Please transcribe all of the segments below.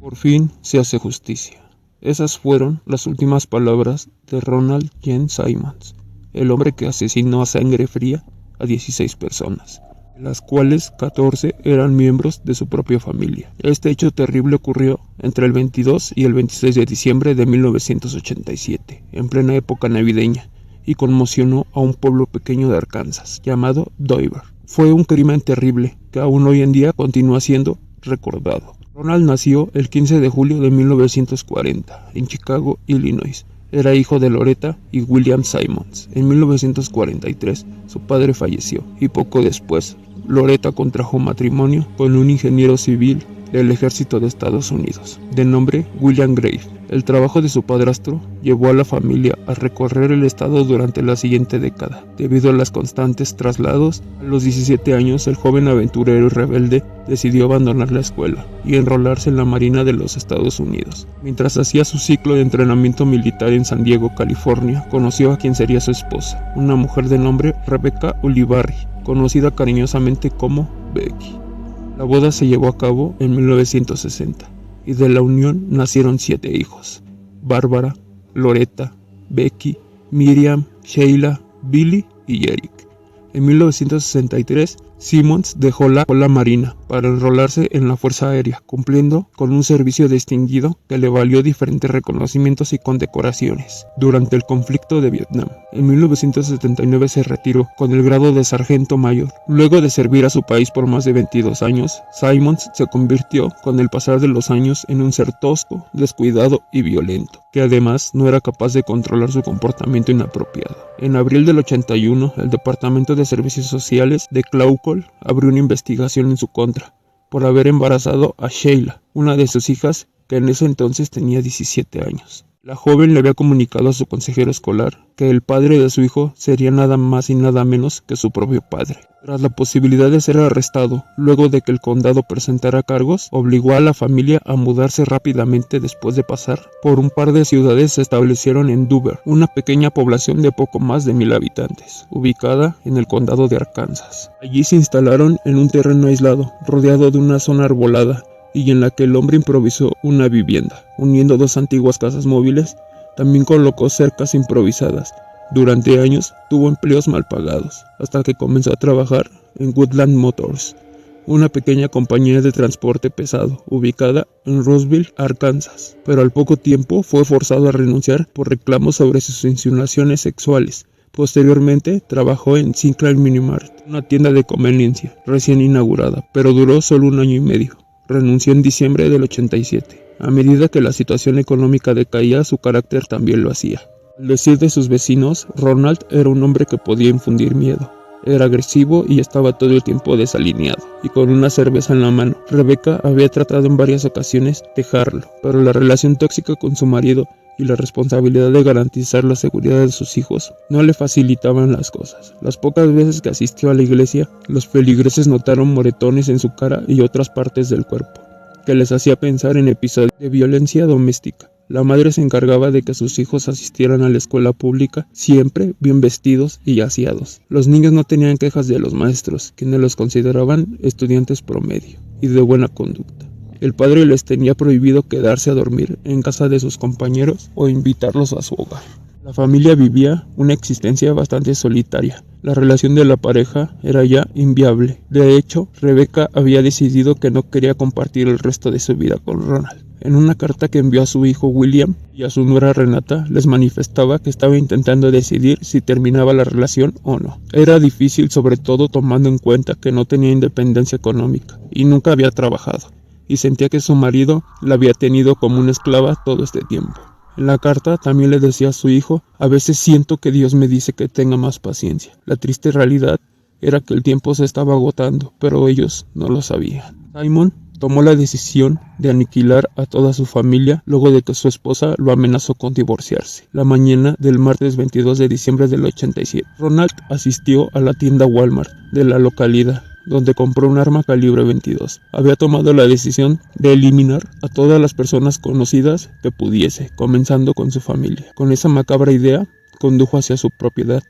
Por fin se hace justicia. Esas fueron las últimas palabras de Ronald Jane Simmons, el hombre que asesinó a sangre fría a 16 personas, de las cuales 14 eran miembros de su propia familia. Este hecho terrible ocurrió entre el 22 y el 26 de diciembre de 1987, en plena época navideña, y conmocionó a un pueblo pequeño de Arkansas, llamado Dover. Fue un crimen terrible que aún hoy en día continúa siendo recordado. Ronald nació el 15 de julio de 1940 en Chicago, Illinois. Era hijo de Loretta y William Simmons. En 1943 su padre falleció y poco después Loretta contrajo matrimonio con un ingeniero civil del ejército de Estados Unidos, de nombre William Grave. El trabajo de su padrastro llevó a la familia a recorrer el estado durante la siguiente década. Debido a los constantes traslados, a los 17 años el joven aventurero y rebelde decidió abandonar la escuela y enrolarse en la Marina de los Estados Unidos. Mientras hacía su ciclo de entrenamiento militar en San Diego, California, conoció a quien sería su esposa, una mujer de nombre Rebecca Ulibarri, conocida cariñosamente como Becky. La boda se llevó a cabo en 1960 y de la unión nacieron 7 hijos: Bárbara, Loretta, Becky, Miriam, Sheila, Billy y Eric. En 1963, Simmons dejó la Marina para enrolarse en la Fuerza Aérea, cumpliendo con un servicio distinguido que le valió diferentes reconocimientos y condecoraciones durante el conflicto de Vietnam. En 1979 se retiró con el grado de sargento mayor. Luego de servir a su país por más de 22 años, Simmons se convirtió con el pasar de los años en un ser tosco, descuidado y violento, que además no era capaz de controlar su comportamiento inapropiado. En abril del 81, el Departamento de Servicios Sociales de Cloquet abrió una investigación en su contra por haber embarazado a Sheila, una de sus hijas, que en ese entonces tenía 17 años. La joven le había comunicado a su consejero escolar que el padre de su hijo sería nada más y nada menos que su propio padre. Tras la posibilidad de ser arrestado, luego de que el condado presentara cargos, obligó a la familia a mudarse rápidamente. Después de pasar por un par de ciudades, se establecieron en Dover, una pequeña población de poco más de 1000 habitantes, ubicada en el condado de Arkansas. Allí se instalaron en un terreno aislado, rodeado de una zona arbolada, y en la que el hombre improvisó una vivienda, uniendo 2 antiguas casas móviles. También colocó cercas improvisadas. Durante años tuvo empleos mal pagados, hasta que comenzó a trabajar en Woodland Motors, una pequeña compañía de transporte pesado, ubicada en Roseville, Arkansas. Pero al poco tiempo fue forzado a renunciar por reclamos sobre sus insinuaciones sexuales. Posteriormente trabajó en Sinclair Minimart, una tienda de conveniencia recién inaugurada, pero duró solo 1 año y medio. Renunció en diciembre del 87. A medida que la situación económica decaía, su carácter también lo hacía. Al decir de sus vecinos, Ronald era un hombre que podía infundir miedo. Era agresivo y estaba todo el tiempo desalineado, y con una cerveza en la mano. Rebecca había tratado en varias ocasiones dejarlo, pero la relación tóxica con su marido y la responsabilidad de garantizar la seguridad de sus hijos no le facilitaban las cosas. Las pocas veces que asistió a la iglesia, los feligreses notaron moretones en su cara y otras partes del cuerpo, que les hacía pensar en episodios de violencia doméstica. La madre se encargaba de que sus hijos asistieran a la escuela pública, siempre bien vestidos y aseados. Los niños no tenían quejas de los maestros, quienes los consideraban estudiantes promedio y de buena conducta. El padre les tenía prohibido quedarse a dormir en casa de sus compañeros o invitarlos a su hogar. La familia vivía una existencia bastante solitaria. La relación de la pareja era ya inviable. De hecho, Rebecca había decidido que no quería compartir el resto de su vida con Ronald. En una carta que envió a su hijo William y a su nuera Renata, les manifestaba que estaba intentando decidir si terminaba la relación o no. Era difícil, sobre todo tomando en cuenta que no tenía independencia económica y nunca había trabajado, y sentía que su marido la había tenido como una esclava todo este tiempo. En la carta también le decía a su hijo: a veces siento que Dios me dice que tenga más paciencia. La triste realidad era que el tiempo se estaba agotando, pero ellos no lo sabían. Simon tomó la decisión de aniquilar a toda su familia luego de que su esposa lo amenazó con divorciarse. La mañana del martes 22 de diciembre del 87, Ronald asistió a la tienda Walmart de la localidad, donde compró un arma calibre 22. Había tomado la decisión de eliminar a todas las personas conocidas que pudiese, comenzando con su familia. Con esa macabra idea, condujo hacia su propiedad,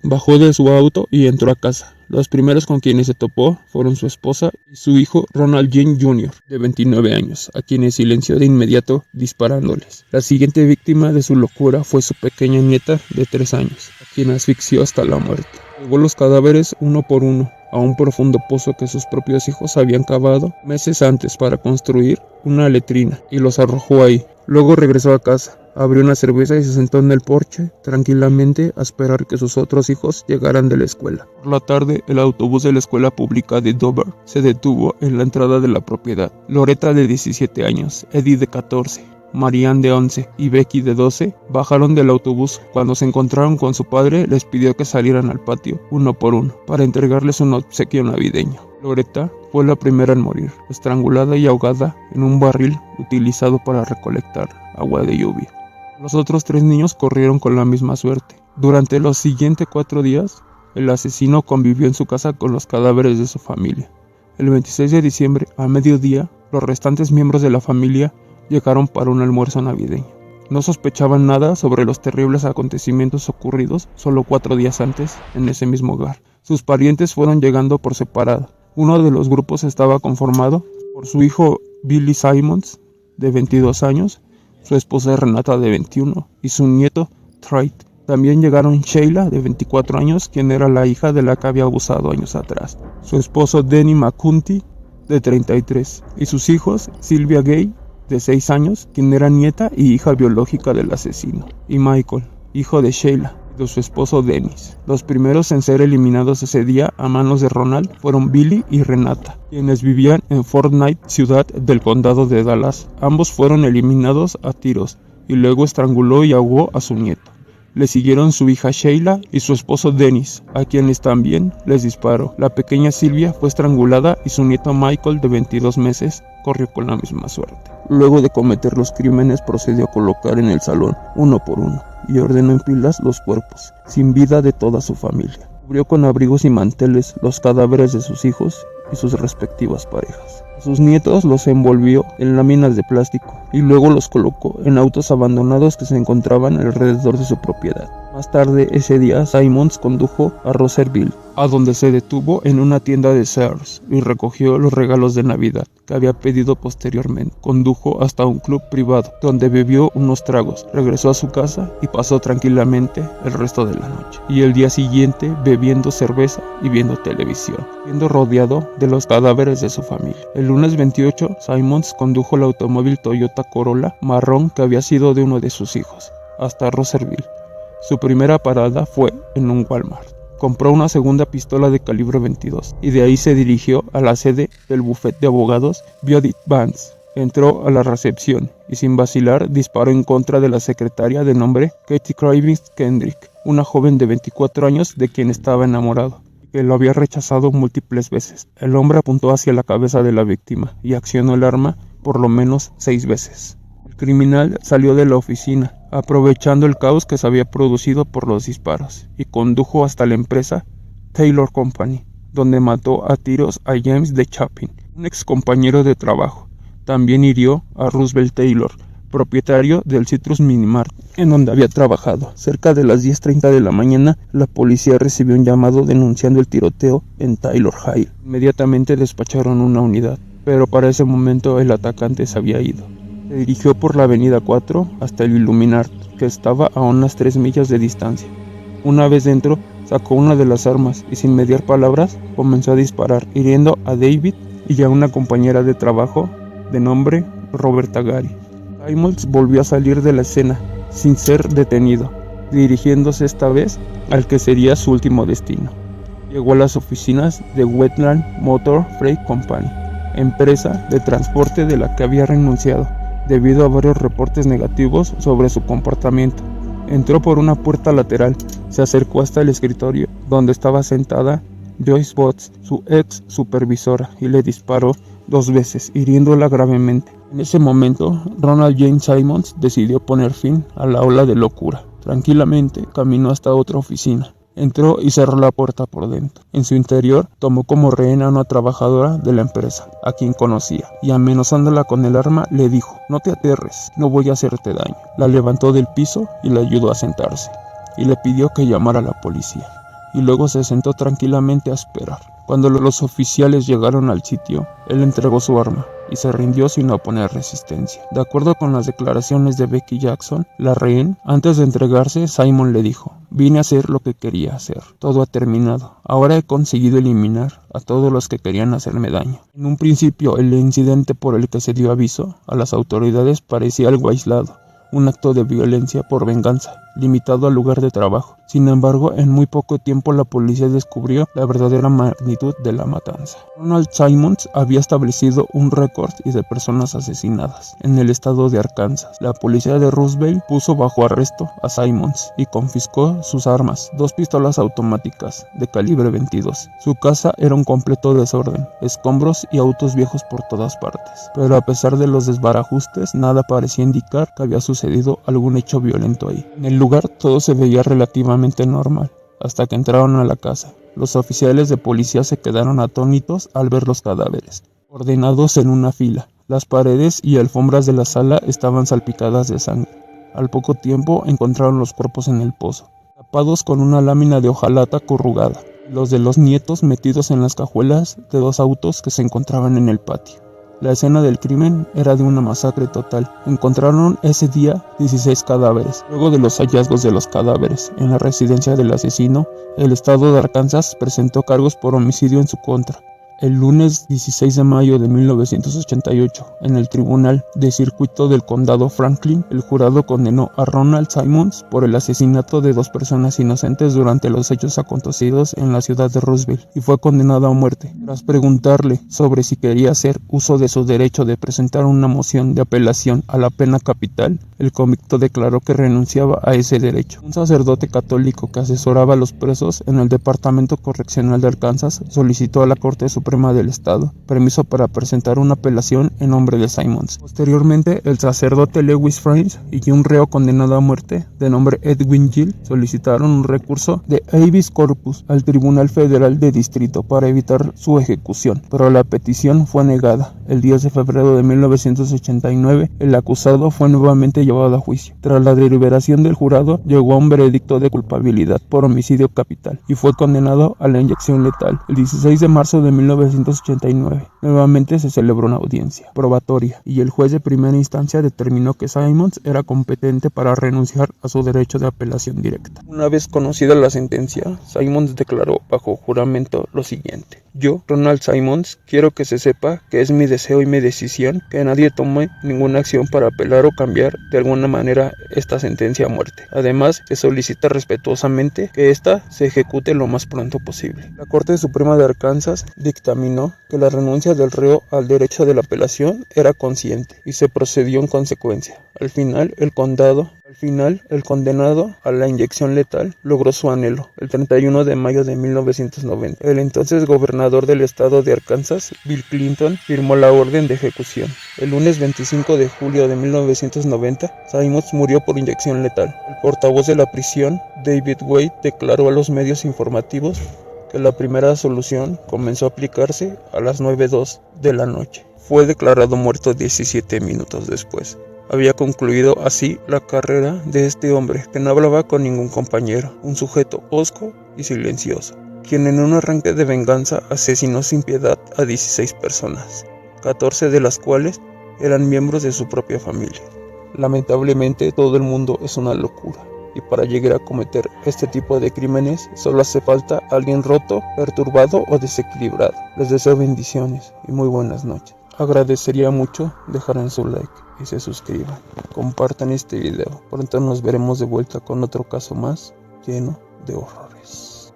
Bajó de su auto y entró a casa. Los primeros con quienes se topó fueron su esposa y su hijo Ronald Jane Jr., de 29 años, a quienes silenció de inmediato disparándoles. La siguiente víctima de su locura fue su pequeña nieta de 3 años, a quien asfixió hasta la muerte. Llevó los cadáveres uno por uno a un profundo pozo que sus propios hijos habían cavado meses antes para construir una letrina y los arrojó ahí. Luego regresó a casa, abrió una cerveza y se sentó en el porche tranquilamente a esperar que sus otros hijos llegaran de la escuela. Por la tarde, el autobús de la escuela pública de Dover se detuvo en la entrada de la propiedad. Loretta, de 17 años, Eddie, de 14, Marianne, de 11 y Becky, de 12, bajaron del autobús. Cuando se encontraron con su padre, les pidió que salieran al patio, uno por uno, para entregarles un obsequio navideño. Loretta fue la primera en morir, estrangulada y ahogada en un barril utilizado para recolectar agua de lluvia. Los otros 3 niños corrieron con la misma suerte. Durante los siguientes 4 días, el asesino convivió en su casa con los cadáveres de su familia. El 26 de diciembre, a mediodía, los restantes miembros de la familia llegaron para un almuerzo navideño. No sospechaban nada sobre los terribles acontecimientos ocurridos solo 4 días antes en ese mismo hogar. Sus parientes fueron llegando por separado. Uno de los grupos estaba conformado por su hijo Billy Simmons, de 22 años, su esposa Renata, de 21, y su nieto Trey. También llegaron Sheila, de 24 años, quien era la hija de la que había abusado años atrás, su esposo Denny McCunty, de 33, y sus hijos Sylvia Gay, de 6 años, quien era nieta y hija biológica del asesino, y Michael, hijo de Sheila, de su esposo Dennis. Los primeros en ser eliminados ese día a manos de Ronald fueron Billy y Renata, quienes vivían en Fort Knight, ciudad del condado de Dallas. Ambos fueron eliminados a tiros y luego estranguló y ahogó a su nieto. Le siguieron su hija Sheila y su esposo Dennis, a quienes también les disparó. La pequeña Sylvia fue estrangulada y su nieto Michael, de 22 meses, corrió con la misma suerte. Luego de cometer los crímenes, procedió a colocar en el salón, uno por uno, y ordenó en pilas los cuerpos, sin vida, de toda su familia. Cubrió con abrigos y manteles los cadáveres de sus hijos y sus respectivas parejas. A sus nietos los envolvió en láminas de plástico y luego los colocó en autos abandonados que se encontraban alrededor de su propiedad. Más tarde ese día, Simmons condujo a Roserville, a donde se detuvo en una tienda de Sears y recogió los regalos de Navidad que había pedido posteriormente. Condujo hasta un club privado, donde bebió unos tragos, regresó a su casa y pasó tranquilamente el resto de la noche. Y el día siguiente, bebiendo cerveza y viendo televisión, siendo rodeado de los cadáveres de su familia. El lunes 28, Simmons condujo el automóvil Toyota Corolla marrón que había sido de uno de sus hijos, hasta Roserville. Su primera parada fue en un Walmart. Compró una segunda pistola de calibre 22 y de ahí se dirigió a la sede del bufete de abogados Judith Vance. Entró a la recepción y sin vacilar disparó en contra de la secretaria de nombre Katie Cravens Kendrick, una joven de 24 años de quien estaba enamorado, que lo había rechazado múltiples veces. El hombre apuntó hacia la cabeza de la víctima y accionó el arma por lo menos 6 veces. El criminal salió de la oficina, aprovechando el caos que se había producido por los disparos, y condujo hasta la empresa Taylor Company, donde mató a tiros a James de Chapin, un ex compañero de trabajo. También hirió a Roosevelt Taylor, propietario del Citrus Minimart, en donde había trabajado. Cerca de las 10:30 de la mañana, la policía recibió un llamado denunciando el tiroteo en Taylor High. Inmediatamente despacharon una unidad, pero para ese momento el atacante se había ido. Se dirigió por la avenida 4 hasta el Illuminati, que estaba a unas 3 millas de distancia. Una vez dentro, sacó una de las armas y sin mediar palabras comenzó a disparar, hiriendo a David y a una compañera de trabajo de nombre Roberta Gary. Simmons volvió a salir de la escena sin ser detenido, dirigiéndose esta vez al que sería su último destino. Llegó a las oficinas de Wetland Motor Freight Company, empresa de transporte de la que había renunciado debido a varios reportes negativos sobre su comportamiento. Entró por una puerta lateral, se acercó hasta el escritorio donde estaba sentada Joyce Botts, su ex supervisora, y le disparó 2 veces, hiriéndola gravemente. En ese momento, Ronald Jane Simmons decidió poner fin a la ola de locura. Tranquilamente caminó hasta otra oficina. Entró y cerró la puerta por dentro. En su interior, tomó como rehén a una trabajadora de la empresa, a quien conocía, y amenazándola con el arma, le dijo: «No te aterres, no voy a hacerte daño». La levantó del piso y la ayudó a sentarse, y le pidió que llamara a la policía. y luego se sentó tranquilamente a esperar. Cuando los oficiales llegaron al sitio, él entregó su arma y se rindió sin oponer resistencia. De acuerdo con las declaraciones de Becky Jackson, la rehén, antes de entregarse, Simon le dijo: "Vine a hacer lo que quería hacer. Todo ha terminado. Ahora he conseguido eliminar a todos los que querían hacerme daño". En un principio, el incidente por el que se dio aviso a las autoridades parecía algo aislado, un acto de violencia por venganza, limitado al lugar de trabajo. Sin embargo, en muy poco tiempo la policía descubrió la verdadera magnitud de la matanza. Ronald Simmons había establecido un récord de personas asesinadas en el estado de Arkansas. La policía de Roseville puso bajo arresto a Simmons y confiscó sus armas, 2 pistolas automáticas de calibre 22. Su casa era un completo desorden, escombros y autos viejos por todas partes. Pero a pesar de los desbarajustes, nada parecía indicar que había sucedido algún hecho violento ahí. En el lugar todo se veía relativamente normal, hasta que entraron a la casa. Los oficiales de policía se quedaron atónitos al ver los cadáveres, ordenados en una fila. Las paredes y alfombras de la sala estaban salpicadas de sangre. Al poco tiempo encontraron los cuerpos en el pozo, tapados con una lámina de hojalata corrugada, los de los nietos metidos en las cajuelas de 2 autos que se encontraban en el patio. La escena del crimen era de una masacre total. Encontraron ese día 16 cadáveres. Luego de los hallazgos de los cadáveres en la residencia del asesino, el estado de Arkansas presentó cargos por homicidio en su contra. El lunes 16 de mayo de 1988, en el Tribunal de Circuito del Condado Franklin, el jurado condenó a Ronald Simmons por el asesinato de 2 personas inocentes durante los hechos acontecidos en la ciudad de Roseville, y fue condenado a muerte. Tras preguntarle sobre si quería hacer uso de su derecho de presentar una moción de apelación a la pena capital, el convicto declaró que renunciaba a ese derecho. Un sacerdote católico que asesoraba a los presos en el Departamento Correccional de Arkansas solicitó a la Corte Suprema del Estado permiso para presentar una apelación en nombre de Simmons. Posteriormente, el sacerdote Lewis Frames y un reo condenado a muerte de nombre Edwin Gill solicitaron un recurso de habeas corpus al Tribunal Federal de Distrito para evitar su ejecución, pero la petición fue negada. El 10 de febrero de 1989, el acusado fue nuevamente llevado a juicio. Tras la deliberación del jurado, llegó a un veredicto de culpabilidad por homicidio capital y fue condenado a la inyección letal. El 16 de marzo de 1989, nuevamente se celebró una audiencia probatoria y el juez de primera instancia determinó que Simmons era competente para renunciar a su derecho de apelación directa. Una vez conocida la sentencia, Simmons declaró bajo juramento lo siguiente: "Yo, Ronald Simmons, quiero que se sepa que es mi deseo y mi decisión que nadie tome ninguna acción para apelar o cambiar de alguna manera esta sentencia a muerte. Además, se solicita respetuosamente que ésta se ejecute lo más pronto posible". La Corte Suprema de Arkansas dictaminó que la renuncia del reo al derecho de la apelación era consciente y se procedió en consecuencia. Al final, el condenado a la inyección letal logró su anhelo. El 31 de mayo de 1990, el entonces gobernador del estado de Arkansas, Bill Clinton, firmó la orden de ejecución. El lunes 25 de julio de 1990, Simmons murió por inyección letal. El portavoz de la prisión, David Wade, declaró a los medios informativos que la primera solución comenzó a aplicarse a las 9:02 de la noche. Fue declarado muerto 17 minutos después. Había concluido así la carrera de este hombre que no hablaba con ningún compañero, un sujeto hosco y silencioso, quien en un arranque de venganza asesinó sin piedad a 16 personas, 14 de las cuales eran miembros de su propia familia. Lamentablemente, todo el mundo es una locura, y para llegar a cometer este tipo de crímenes solo hace falta alguien roto, perturbado o desequilibrado. Les deseo bendiciones y muy buenas noches. Agradecería mucho dejaran su like y se suscriban. Compartan este video. Pronto nos veremos de vuelta con otro caso más lleno de horrores.